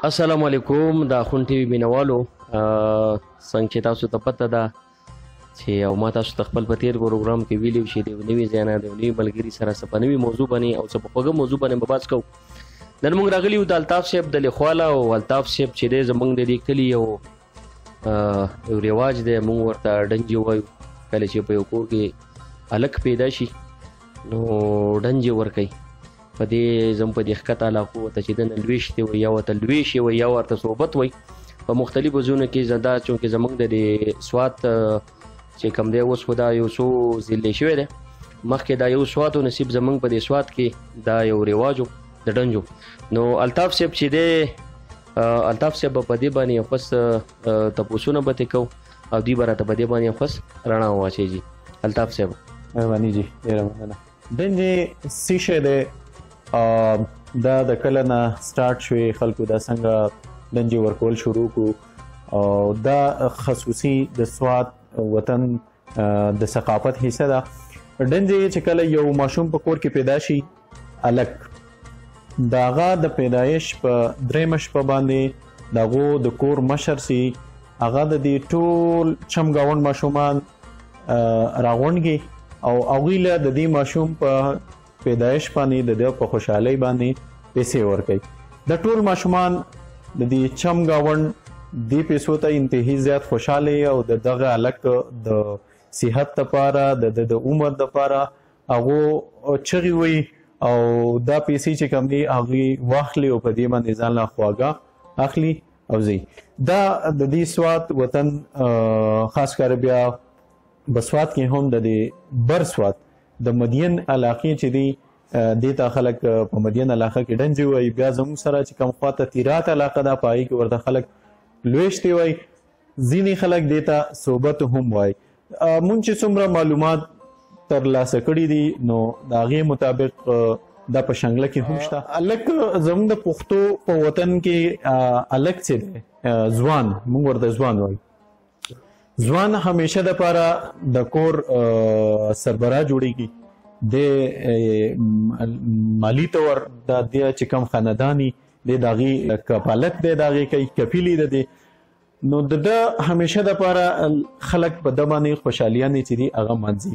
السلام علیکم د اخون ټي وي مینوالو څنګه چې تاسو ته پته ده چې او ما تاسو ته خپل په تیر پروګرام کې ویلي چې د نوي ځای نه د نوي ملګري سره څه په نوي موضوع باندې او څه په خوږه موضوع باندې به بحث کوو. نن موږ راغلي یو د الطاف صاحب د لیخواله او الطاف صاحب چې دی زموږ د دې کلي یو رواج دی، موږ ورته ډنجې وایو. کله چې په یو کور کې هلک پیدا شي نو ډنجې ورکوي. په دې زم په دې ښکته علاقو ورته چې دنه لویشتې وایي یا ورته لویشې وایي یا ورته صحبت وایي. په مختلفو ځایونو کې دا چونکې زموږ د دې سوات چې کوم دی اوس خو دا یو څو ضلعې شوی دی، مخکې دا یو سوات و نصیب زموږ په دې سوات کې دا یو رواج و د ډنجو. نو الطاف صاحب چې دی الطاف صاحب به په دې باندې یو خاص تپوسونه به ترې کوو او دوی به راته په دې باندې یو خاص رڼا واچوي. الطاف صاحب مهرباني جي، ډېره مننه. ډنجې څه شی دی؟ دا د کله نه سٹارټ شوې، خلکو دا څنګه ډنجې ورکول شروع کړو او دا خصوصي د سوات وطن د ثقافت حصه ده. ډنجې چې کله یو ماشوم په کور کې پیدا شي هلک، د هغه د پیدایش په درېیمه شپه باندې د هغو د کور مشر سي هغه د دې ټول چمګاونډ ماشومان راغونډږي او هغوی له د دې ماشوم په پیدایش باندې د دې په خوشحالۍ باندې پیسې ورکوي. د ټول ماشومان د دې چم گاونډ دې پیسو ته انتهایی زیات خوشحاله او د دغه هلک د صحت دپاره د عمر دپاره هغو چغې وي او دا پیسې چې کوم دي هغوی واخلي او په دې باندې ځان له خواږه اخلي او ځي. دا د دې سوات وطن خاص کر بیا بسوات کې هم د دې بر سوات د مدین علاقې چې دی دې ته خلک په مدین علاقه کې ډنجې وایي. بیا زموږ سره چې کوم خواته تیرات علاقه ده په هغې کې ورته خلک لویشتې وایي، ځینې خلک دې ته صحبت هم وایي. مونږ چې څومره معلومات ترلاسه کړي دي نو د هغې مطابق دا په شنګله کې هم شته. هلک زموږ د پښتو په وطن کې هلک چې دی ځوان، موږ ورته ځوان وایو. ځوان همیشه دپاره د کور سربراہ جوړیږي، د مالی طور د دې چې کوم خانداني دی د هغې کفالت دی د هغې کوي، کفیل یې د دې. نو د ده همیشه دپاره خلک په ده باندې خوشحالیانې چې دي هغه مانځي.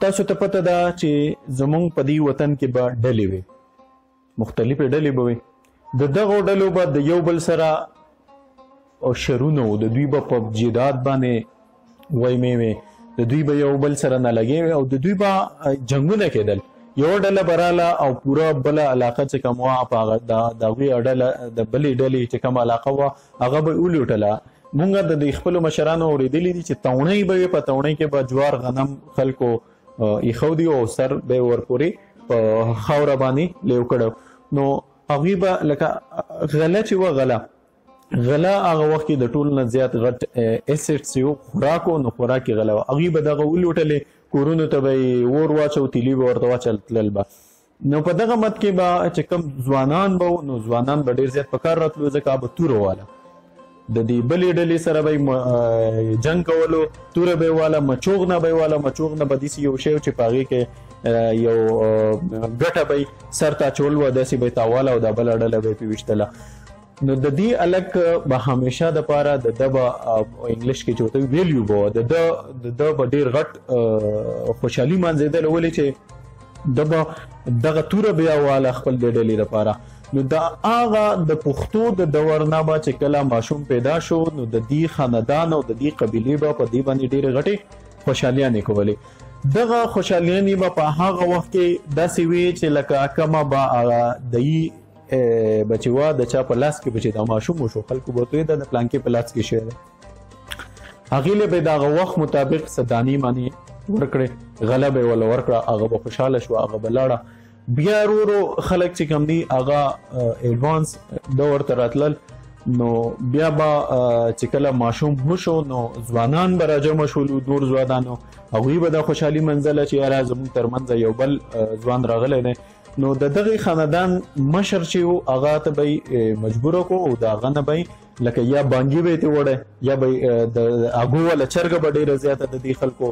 تاسو ته پته ده چې زموږ په دې وطن کې به ډلې وي، مختلفې ډلې به وي. د دغو ډلو به د یو بل سره او شرونه و، د دوی به په جداد باندې وایمې وې، د دوی به یو بل سره نه لګې وې او د دوی به جنګونه کېدل. یو ډله به راله او پوره بله علاقه چې کوم وه په هغه د هغوی ډله د بلې ډلې چې کومه علاقه وه هغه به یې ولوټله. مونږ د دې خپلو مشرانو اورېدلي دي چې تونۍ به وي، په تونۍ کې به جوار غنم خلکو ایښودي او سر به یې ورپورې په خاوره باندې لیو کړی. نو هغوی به لکه غله چې وه غله هغه وخت کې د ټولو نه زیات غټ ایسټس یو خوراک و، نو خوراک یې غله وه. هغوی به دغه ولوټلې، کورونو ته به یې اور واچو، تیلي به ورته واچل تلل به. نو په دغه مد کې به چې کوم ځوانان به نو ځوانان به ډېر زیات په کار راتلو، ځکه به توره واله د دې بلې ډلې سره به یې جنګ کولو، توره به یې واله، مچوغ نه به یې واله. مچوغ نه به داسې یو شی چې په هغې کې یو ګټه به یې سر ته اچول وه، داسې به یې تاواله او دا بله ډله به یې پرې ویشتله. نو د دې هلک به همیشه دپاره د ده به انګلیش کې چې ورته ویلیو به وه، د ده به ډېر غټ خوشحالي مانځېدله، ولې چې ده به دغه توره بیا واله خپل د ډلې دپاره. نو د هغه د پښتو د دور نه به چې کله ماشوم پیدا شو نو د دې خاندان او د دې قبیلې به په دې باندې ډېرې غټې خوشحالیانې کولې. دغه خوشحالیانې به په هغه وخت کې داسې وي چې لکه کومه به د بچی وا د چا په لاس کې بچی دا ماشوم وشو، خلکو به ورته د پلانکې په لاس کې شوی دی. هغې له به د هغه وخت مطابق څه دانې مانې ورکړې، غله به یې ورله ورکړه، هغه به خوشحاله شوه، هغه به لاړه. بیا ورو خلک چې کوم دي هغه ایډوانس دور ته راتلل. نو بیا به چې کله ماشوم وشو نو ځوانان به راجمع شولو، نور ځوانانو هغوی به دا خوشحالي منځله چې یاره زموږ ترمنځه یو بل ځوان راغلی دی. نو د دغې خاندان مشر چې و هغه ته به یې مجبوره کړو او د هغه نه به یې لکه یا بانګي به یې ترې وړی یا به یې د هغو والا چرګه به ډېره زیاته د دې خلکو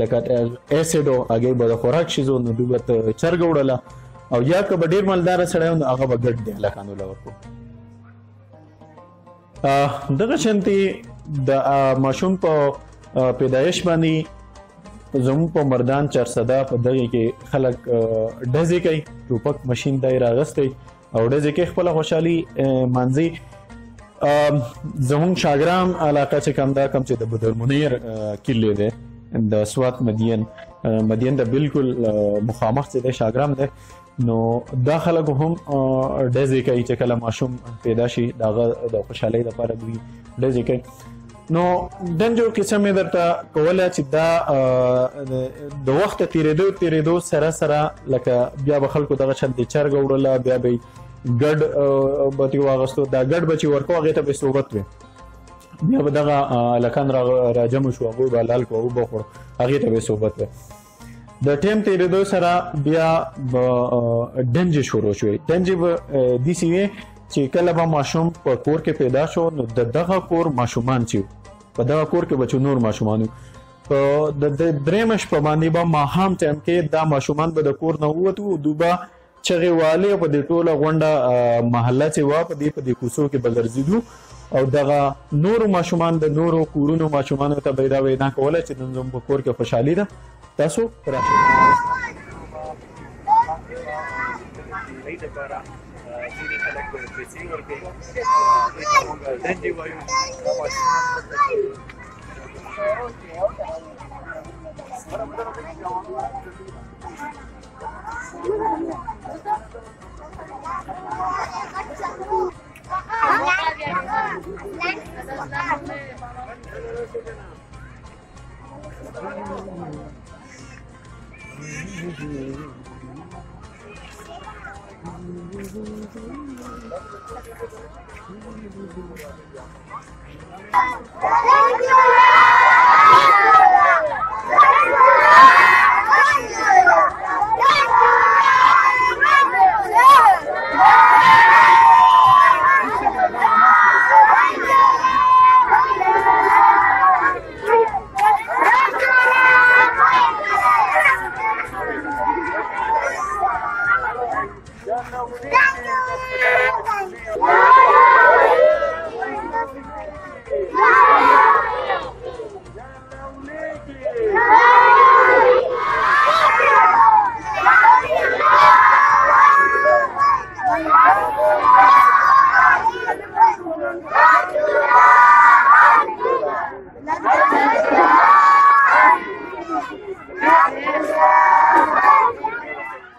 لکه ایسیډ و هغې به د خوراک شیزو نو دوی به چرګه وړله او یا که به ډېر مالداره سړی نو هغه به ګډ دی هلکانو له ورکو. دغه شانتې د ماشوم په پیدایش باندې زموږ په مردان چارسده په دغې کې خلک ډزې کوي، ټوپک مشین دی راغستی او ډزې کوي، خپله خوشحالي مانځي. زموږ شاګرام علاقه چې کوم دا کوم چې د بدرمنیر کلی دی د سوات مدین د بالکل مخامخ چې دی شاګرام دی، نو دا خلک هم ډزې کوي چې کله ماشوم پیدا شي د هغه د خوشحالۍ لپاره دوی ډزې کوي. نو دنجو کیسه مې درته کوله چې دا د وخت تیریدو سره سره لکه بیا به خلکو دغه شان د چرګ وړله، بیا به ګډ به ترې واغستو، دا ګډ به چې ورکو هغې ته به صحبت وي، بیا به دغه هلکان راجمع شو، هغوی به حلال کړو، هغوی به خوړو، هغې ته به صحبت وي. د ټیم تیریدو سره بیا به ډنجې شروع شوې. ډنجې به داسې وې چې کله به ماشوم په کور کې پیدا شو نو د دغه کور ماشومان چې په دغه کور کې به چې نور ماشومان وو، په د درېیمه شپه باندې به ماښام ټایم کې دا ماشومان به د کور نه ووتو، دوی به چغې والې او په دې ټوله غونډه محله چې وه په دې کوڅو کې به ګرځېدو او دغه نورو ماشومان د نورو کورونو ماشومانو ته به یې دا وینا کوله چې نن زموږ په کور کې خوشحالي ده، تاسو راشئ.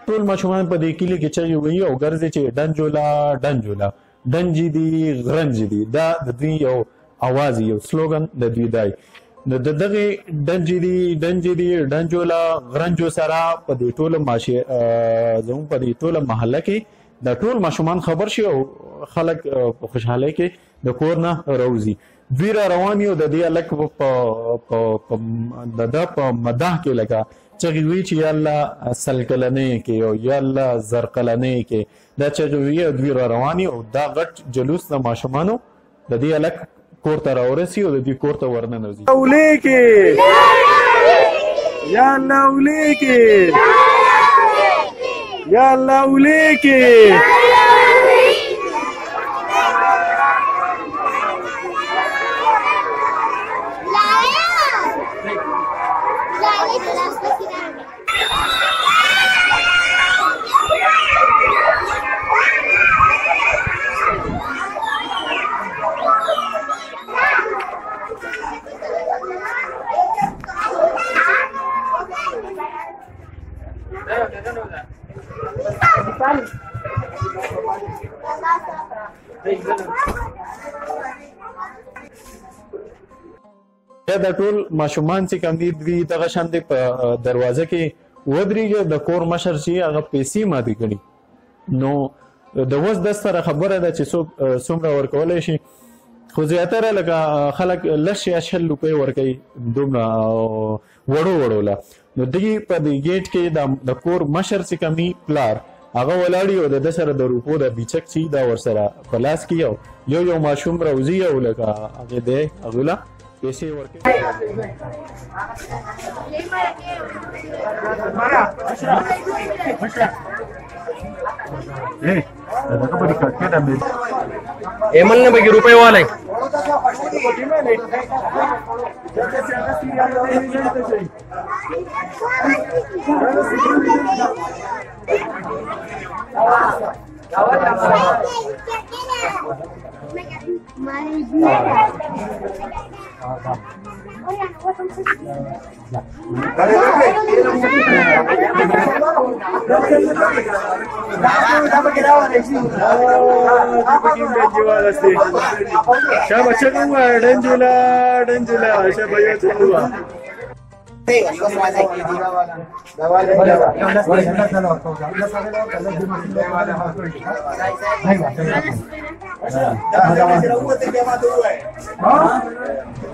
ټول ماشومان په دې کلي کې چغې وهي او ګرځي چې ډنجولا ډنجولا، ډنجې دي غرنجې دي، دا د دوی یو اواز یو سلوګن د دوی دی. نو د دغې ډنجې دي ډنجولا غرنجو سره په دې ټوله زموږ په دې ټوله محله کې د ټول ماشومان خبر شي او خلک په خوشحالۍ کې د کور نه راوځي. دوی را روان یو د دې هلک د ده په مداح کې لکه چغې وي چې یا الله سل کلنۍ کې او یا الله زر کلنۍ کې، دا چغې وي او دوی را روان او دا غټ جلوس د ماشومانو د دې هلک کور ته راورسي او د دوی کور ته ورننوځي. اولې کې یا الله اولې کې یا الله اولې کې دا ټول ماشومان چې کوم دي دوی دغه شانتې په دروازه کې ودرېږي، د کور مشر چې هغه پیسې ماتې کړي. نو د اوس د سره خبره ده چې څوک څومره ورکولی شي، خو زیاتره لکه خلک لس یا شل روپۍ ورکوي دومره وړو له. نو دوی په دې ګیټ کې د کور مشر چې کوم وي پلار هغه ولاړي او د ده سره د روپو د بیچک چې دا ورسره په لاس کې یو ماشوم راوځي او لکه هغې دی هغوی له پیسې ورکوي. دغه په کټکټ مې ایمن نه بګي روپے والے شابه چغوا ډنجولا شابه یو چغوا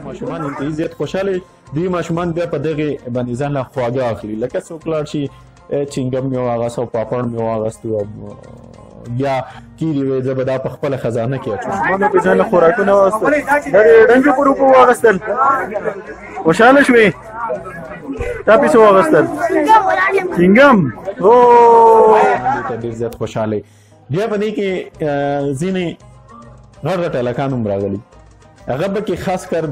ماشومان انتهایی زیات خوشحاله دوی ماشومان بیا په دغه باندې ځان له خواږه اخلي لکه څوک لاړ شي چنګم مې واغست او پاپړ مې واغست او یا کیری وې زه به دا په خپله خزانه کې اچوم ماشومانو په ځان له خوراکونه واغستل دغې ډنګې په روپو واغستل خوشحاله شوې تا پیسې واغستل چنګم ډېر زیات خوشحاله بیا په دې کې ځینې غټ غټ هلکان هم راغلي هغه به کې خاص کر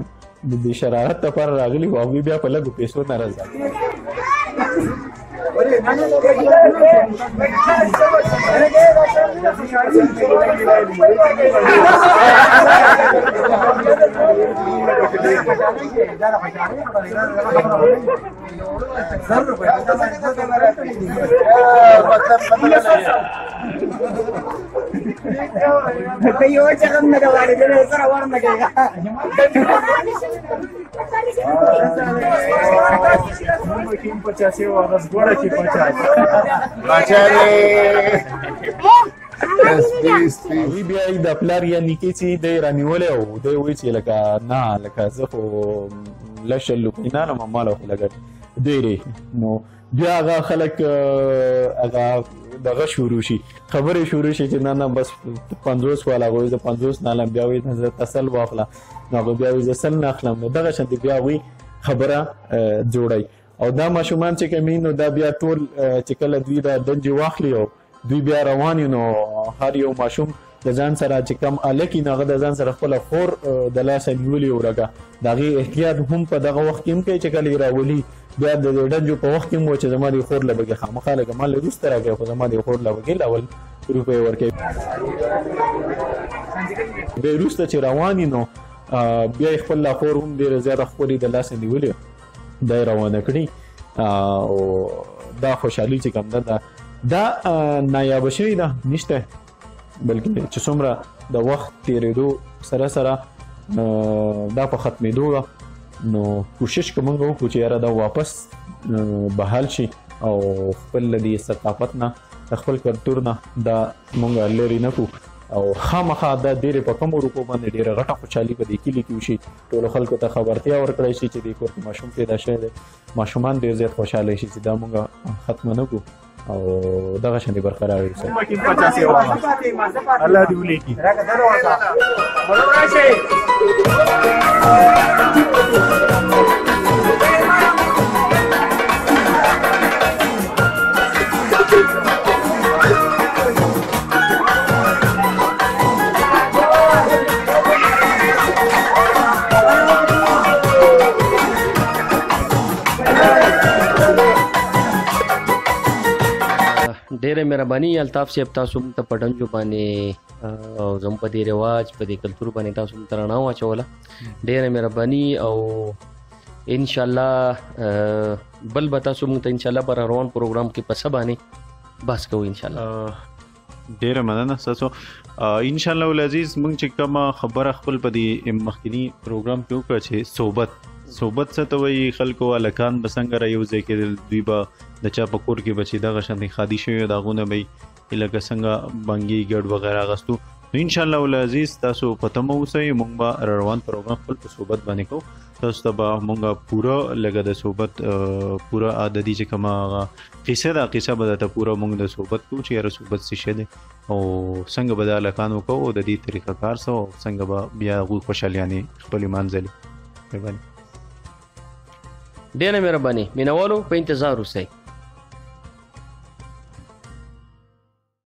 د دې شرارت لپاره راغلي او هغوی بیا په لږو پیسو نه راځي وی بیا د پلار یا نیکې چې دی رانیولی او دی وایي چې لکه نه لکه زه خو لږ شل روپۍ نه لرم ماله خو لږ ډېرې نو بیا هغه خلک هغه دغه شروع شي خبرې شروع شي چې نه نه بس 50 والا هغوی زه 50 نه الم بیا وایي زه تسل واخله نو هغوی بیا وایي زه سل نه اخلم نو دغه شانتې بیا هغوی خبره جوړوي او دا ماشومان چې کوم نو دا بیا ټول چې کله دوی دا دنجې واخلي او دوی بیا روان نو هر یو ماشوم د ځان سره چې کم الکی نه هغه د ځان سره خپله خور د لاسه نیولې ورګه د هغې احتیاط هم په دغه وخت کې هم کوي چې کله یې راولي بیا د ډنجو په وخت کې هم و چې زما د خور له بګې خامخا لږه ما له وروسته راکوي خو زما د خور له بګې اول روپۍ ورکوي بیا وروسته چې روان نو بیا یې خپل لا خور هم ډېره زیاته خپلې د لاسه نیولې دا یې روانه کړي او دا خوشحالي چې کوم ده دا نایابه شوې ده نشته بلکې چې څومره د وخت تېرېدو سره سره دا په ختمېدو ده نو کوشش که موږ وکړو چې یاره دا واپس بحال شي او خپل له دې ثقافت نه د خپل کلتور نه دا موږ لرې نه کړو او خامخا دا ډېرې په کمو روپو باندې ډېره غټه خوشحالي په دې کلي کې وشي ټولو خلکو ته خبرتیا ورکړی شي چې دې کور کې ماشوم پیدا شوی دی ماشومان ډېر زیات خوشحاله شي چې دا موږ ختمه نه کړو او دغه شانې برقرار اوسئ الله دې ولیکي ډېره مهرباني الطاف صاحب تاسو موږ ته په ډنجو باندې او زموږ په دې رواج په دې کلتور باندې تاسو موږ ته رڼا واچوله ډېره مهرباني او انشاءالله بل به تاسو موږ ته انشاءالله به روان پروګرام کې په څه باندې بحث کوو انشاءالله ډېره مننه ستاسو انشاءالله العزیز موږ چې کومه خبره خپل په دې مخکیني پروګرام کې وکړه چې صحبت څه ته وایي خلکو هلکان به څنګه رایوځای کېدل دوی به د چا په کور کې به چې دغه شانې ښادي شوي د هغونه به یې لکه څنګه بانګي ګډ وغیره اخیستو نو انشاءالله العزیز تاسو په تمه اوسئ موږ به روان پروګرام خپل په صحبت باندې کوو تاسو ته به موږ پوره لکه د صحبت پوره عادتي چې کومه هغه قصه ده قصه به درته پوره موږ د صحبت کوو چې یاره صحبت څه شی دی او څنګه به د هلکانو کوو د دې طریقه کار څه او څنګه به بیا هغوی خوشحالیانې خپلې مانځلې ډېره مهرباني مینوالو په انتظار اوسئ